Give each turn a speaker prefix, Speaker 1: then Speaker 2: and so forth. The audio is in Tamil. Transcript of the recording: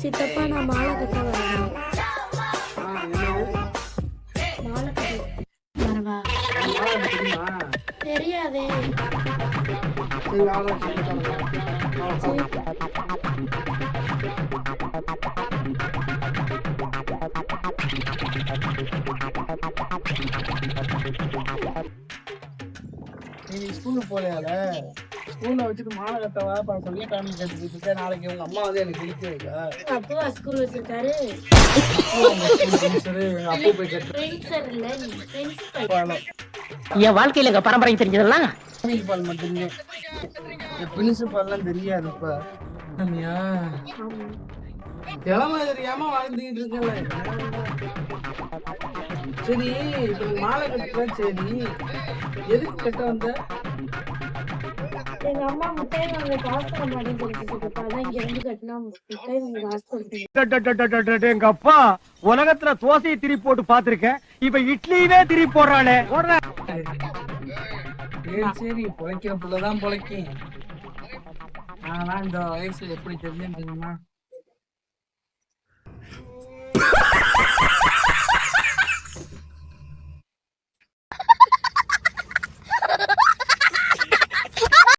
Speaker 1: சித்தப்பா நான் மாலை கட்ட வரேன். மாலை கட்ட வரவா? தெரியாதே.
Speaker 2: நீ ஸ்கூலுக்கு போலையால? ஸ்கூல்ல வச்சுட்டு மாலை கட்டவா சொல்லி டைம் கேட்டுட்டு இருக்க. நாளைக்கு உங்க அம்மா வந்து எனக்கு இழுத்து வைக்கா.
Speaker 1: அப்பா ஸ்கூல் வச்சிருக்காரு.
Speaker 2: அப்போ போய் கட்டு.
Speaker 3: என் வாழ்க்கையில எங்க பரம்பரை தெரிஞ்சதெல்லாம்
Speaker 2: பிரின்சிபால் மட்டுமே. பிரின்சிபால்லாம் தெரியாது இப்ப. கிழமை தெரியாம வாழ்ந்துகிட்டு இருக்கல. சரி இப்ப மாலை கட்டுறா. சரி எதுக்கு கட்ட வந்த?
Speaker 1: எங்க அம்மா முட்டையை வாங்க காசு தர மாட்டேன்னு சொல்லிட்டு அதான் இங்க இருந்து கட்டினா முட்டையை வாங்க காசு கொடுத்தீங்க.
Speaker 4: எங்க அப்பா உலகத்துல தோசையை திரி போட்டு பாத்திருக்கேன். இப்ப இட்லியே திரி போடுறானே.
Speaker 2: சரி பொழைக்கிற புள்ளதான் பொழைக்கும். ஆனா இந்த வயசுல எப்படி தெரிஞ்சுமா